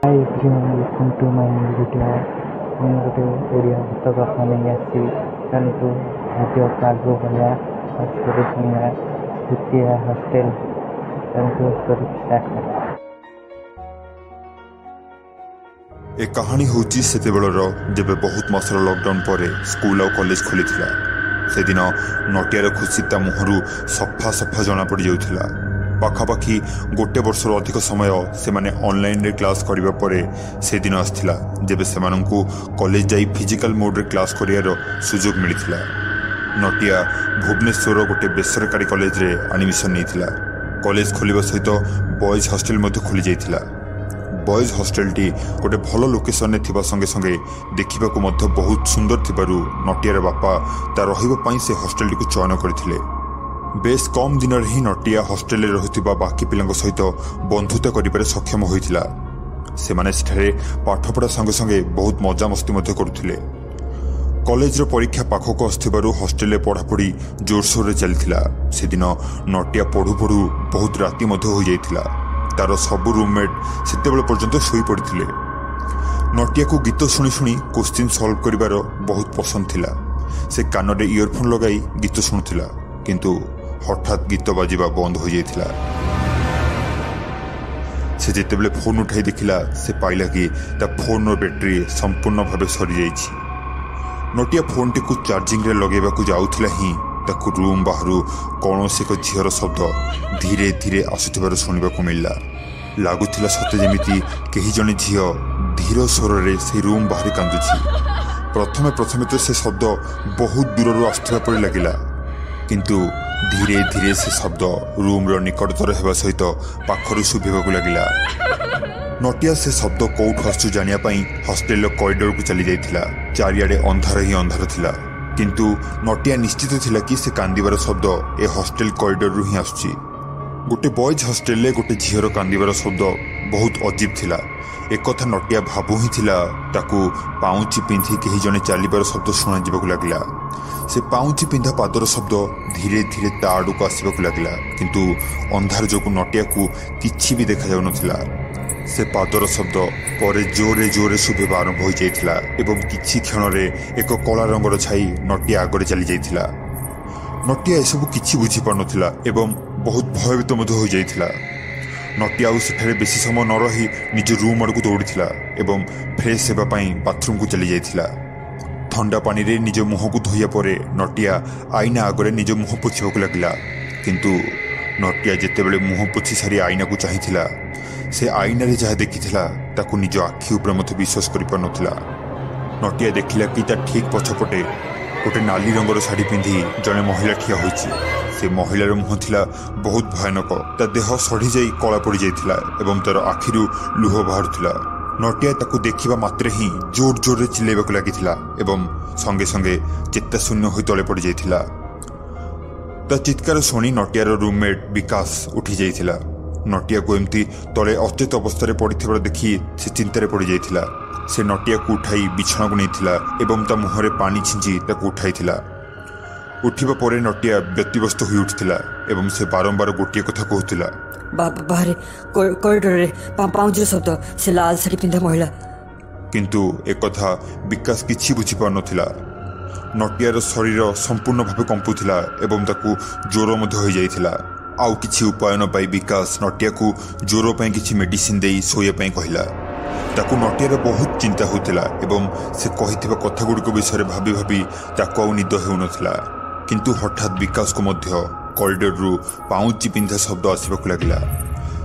Hi everyone, welcome to my new video. ମୁଁ ଗୋଟେ ଓଡ଼ିଆ ଗୀତ କଥା ନେଇ ଆସିଛି। ଚାଲନ୍ତୁ ଭିଡ଼ିଓ ଆଗକୁ ବଢ଼ିଆ ଷ୍ଟୋରି ଶୁଣିବା। ଦ୍ୱିତୀୟ ହଷ୍ଟେଲ ଚାଲନ୍ତୁ ଷ୍ଟୋରି ଷ୍ଟାର୍ଟ କରିବା। ए कहानी होची सेतेबेलर जेबे बहुत मासर लॉकडाउन परे स्कूल और कॉलेज खोलीथिला। से दिन नटियार खुशी ता मुहरु सफा सफा जना पड़ जाउथिला। पाखापाखि गोटे वर्षर अधिक समय से माने ऑनलाइन रे क्लास करिबा परे से दिन आस्थिला जेबे से माननकु कॉलेज जाई फिजिकल मोड रे क्लास करियार सुजोग मिलिथिला। नटिया भुवनेश्वर गोटे बेसरकारी कॉलेज रे एडमिशन नेथिला। कॉलेज खोलिबा सहित बॉयज हॉस्टल मध्ये खोली जाइथिला। बॉयज हॉस्टल टी गोटे भल लोकेशन में थिबा संगे संगे देखा बहुत सुंदर थिबारु नटियार बापा ता रहिबा पई से हॉस्टल को चयन करथिले। बेस कम दिन ही नटिया हॉस्टल रे रहुथिबा बाकी पिलांग सहित बंधुता करिबारे सक्षम होइथिला। से माने सेठारे पाठपढ़ा संगे संगे बहुत मजा मस्ती मध्ये करुथिले। कॉलेज रो परीक्षा पाखक आस्थिबारु हॉस्टल रे पढ़ापढ़ी जोरसोर रे चलथिला। से दिन नटिया पढ़ु पढ़ु बहुत राति मध्ये हो जाइथिला। तार सबू रूममेट सेतेबेले पर्यंत शोई पड़ते। नटिया को गीत शुणी शुणी क्वेश्चन सॉल्व करिवार बहुत पसंद थिला। से कान रे इयरफोन लगाई गीत शुणुथिला, किंतु हठात गीत बाजिबा बंद हो जाइथिला। से जेतेबेले फोन उठाई देखिला से पाइला कि ता फोन रो बैटरी संपूर्ण भाबे सरी जाइछि। नटिया फोन टी को चार्जिंग रे लगेबा को जाउथिला ही ताकू रूम बाहर कौन से एक झीर शब्द धीरे धीरे आसुथिबार शुणा मिलला। लगुला सते जमी कहीं जड़े झील धीर स्वर से से रूम बाहर कांदुछि। प्रथमे प्रथमे तो से शब्द बहुत दूर आसुवा परि लगिला, किंतु धीरे धीरे से शब्द रूम रो निकटतर होगा सहित पाखर शुभिबा लगिला। नटिया से शब्द कौटु आसु जानिया पई हॉस्टेल कॉरिडोर को चली जाइथिला। चारियाडे अंधार ही अंधार थिला, किंतु नटिया निश्चित थिला कि से कांदिबार शब्द ए हॉस्टेल कॉरिडोर रु ही आसुची। गोटे बॉयज हॉस्टेल ले गोटे झीर कांदिबार शब्द बहुत अजीब थिला। एक कथा नटिया भाबु ही थिला ताकू पाउची पिंधि कहीं जने चलिबार शब्द शुणा जिबाकु लागला। से पाउची पिंधा पादर शब्द धीरे धीरे ता आडू को आसीबाकु लागला, किंतु अंधार जोकु नटिया को किछि भी देखा जाउ नथिला। से पादर शब्द परे जोरे जोरे शुभिबा आरंभ हो जाइथिला एवं किछि क्षण रे एक कला रंगर छाई नटिया आगरे चली जाइथिला। नटिया एसबु किछि बुझी पार नथिला एवं बहुत भयभीत मध्य हो जाइथिला। नटिया आउ सेठारे बेसी समय न रही निज रूम आड़ को दौड़ीथिला एवं फ्रेश हेबा पई बाथरूम को चली जाइथिला। ठंडा पानी रे निज मुह को धोइया परे नटिया आईना आगरे निज मुह पोछिबाकु लागला, किंतु नटिया जेतेबेले मुह पोछि सारी आईना को चाहिथिला से आईना रे जहा देखिथिला ताकू निज आखि ऊपर मते विश्वास करि पार नथिला। नटिया देखिला कि ता ठीक पछपटे गोटे नाली रंगर शाढ़ी पिंधि जड़े महिला ठिया होइछि। से महिलार मुह थिला बहुत भयानक। ता देह सड़ी जाई कला पड़ जाइथिला एवं तार आखिरु लुह बाहरुथिला। नटिया ताकू देखिबा मात्रे ही जोर जोर रे चिल्लाइबाकु लागिथिला एवं संगे संगे चेता शून्य होई तळे पड़ जाइथिला। ता चित्कार शुणी नटियार रूममेट विकास उठी जाइथिला। नटिया को एमती तले अचेत अवस्था पड़े देखी से चिंतार पड़ जाइथिला। से नटिया को उठाई बिछना को नहीं एवं ता मुहरे पानी छिंची ताको उठाइथिला। उठिबा परे नटिया व्यतिव्यस्त हो उठिथिला एवं से बारंबार गोटिए कथा कहूथिला, बाहर कॉरिडोर रे पाउंची शब्द से लाल साड़ी पिंधा महिला। किंतु एक कथा विकास किछि बुझी पार नथिला। नटियार शरीर संपूर्ण भावे कंपुथिला एवं ताकू ज्वर मध्य हो जाइथिला। आउ किछि उपाय न पाई विकास नटिया को ज्वर पई किछि मेडिसिन देई सोया पई कहिला। ताकू नटियार बहुत चिंता होतिला एवं से कहिथिबा कथा गुडको विषय भाबी भाबी ताकू आउ निद हेउ नथिला। किंतु हठात विकास को मध्य कॉरिडोर रु पाउची पिंधा शब्द आसीबाकु लागला।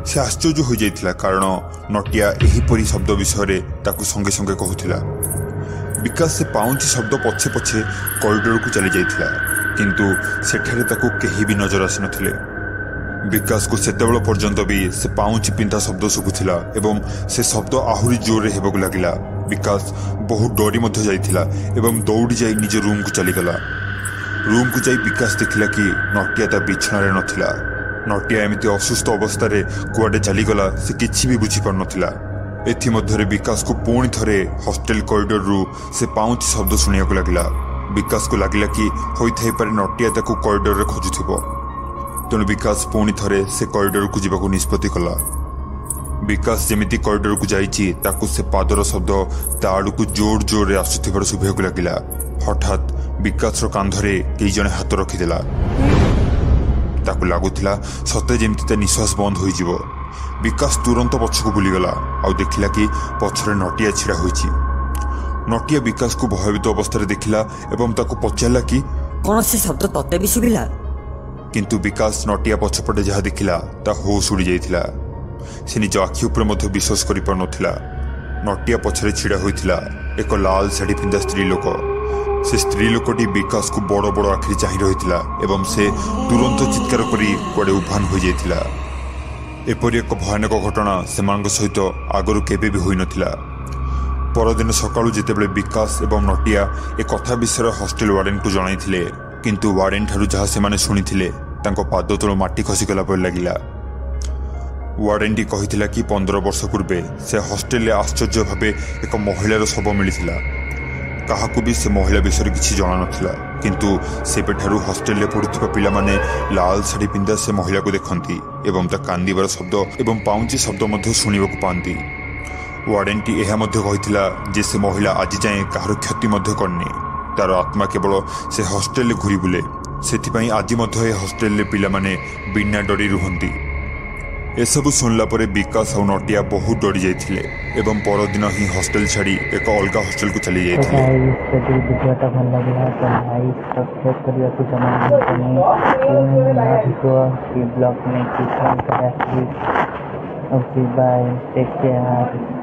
से आश्चर्य हो जाइथिला, कारण नटिया एही परी शब्द विषय ताकू संगे संगे कहूथिला। विकास से पाउची शब्द पछे पछे कॉरिडोर को चली जाइथिला, किंतु सेठारे ताकू केही भी नजर आसी नथिले। विकास को सेतेबेल पर्यंत भी से पाउची पिंधा शब्द शुभुथिला एवं से शब्द आहुरी जोर हेबाकु लागिला। विकास बहुत डरी मध्य जाइथिला एवं दौड़ी जाई निज रूम को चलीगला। रूम को जाई विकास देखिला कि नटिया ता बिछना रे नथिला। नटिया एमिति असुस्थ अवस्था रे कुआडे चलीगला से किछि भी बुझी पार नथिला। एथि मध्यरे विकास को पुणी थरे हॉस्टेल कॉरिडोर रु से पाउची शब्द शुणियाकु लागिला। विकास को लागिला कि होई थाई पारे नटिया ताकू कॉरिडोर रे खोजुथिबो। तेणु विकास पुणी थरे से कॉरिडोर को जीवाकू निष्पत्ति कला। विकास जमी कॉरिडोर को जाकु से पादर शब्द ता आड़ जोर जोर रे आसुथिबार शुभिବାକୁ लगिला। हठात विकास कांधरे कई जने हाथ रखिदेला। ताकु लागुथिला सते जेमती ता निश्वास बंद होइजिव। विकास तुरंत पछकु बुलीगला आउ देखिला कि पछरे नटिया छिड़ा होइछि। नटिया विकास को भयभीत अवस्था देखिला एवं ताकु पचारला कि कौन से शब्द तते भी सुबिला। किंतु विकास नटिया पछपटे जहा देखिला ता होश उड़ी जाइथिला। से निज आखि उपर मध्य विश्वास करि पार नथिला। नटिया पछरे छिड़ा होइथिला एक लाल साड़ी पिंधा स्त्री लोक। से स्त्री लोकटी विकास को बड़ बड़ आखिरी चाहि रहिथिला एवं से तुरंत चित्कार करी कुआडे उभान हो जाइथिला। एपरि एक भयानक घटना सेमानक सहित आगरु केबे भी होई नथिला। परदिन सकाळु जेतेबेले विकास एवं नटिया ए कथा विषय हॉस्टेल वार्डेन को जणाइथिले, किंतु वार्डेन ठारू जहा सेमाने सुनिथिले तांको पाद तळु माटी खसिगला पर लागिला। वार्डेन टी कहिथिला कि 15 वर्ष पूर्वे से हॉस्टेल आश्चर्य भावे एक महिलार शव मिलिथिला। काहाकू भी से महिला विषय किसी जना नथिला, किंतु सेबेठारू हॉस्टेल पढ़ुथिबा पिला माने लाल साड़ी पिंधा से महिला को देखंती एवं ता कांदीबार शब्द एवं पाउंची शब्द मध्य सुनिबाकू पांती। वार्डेन टी एहा मध्य कहिथिला जे से महिला आज जाए कहार क्षति मध्य करनी। तार आत्मा केवल से हॉस्टेल घूरी बुले। सेथिपाई आज मध्य ए हॉस्टेल पिला माने बिना डरी रुहंती। एसबू सुनला परे विकास और नटिया बहुत डरी जाइथिले एवं परदिन ही हॉस्टेल छाड़ी एक अलग हॉस्टेल को चली जाइथिले। यदि वीडियोटा भल लगा तो लाइक सब्सक्राइब करने को जमा ब्लॉग में क्लिक करें। Bye, take care.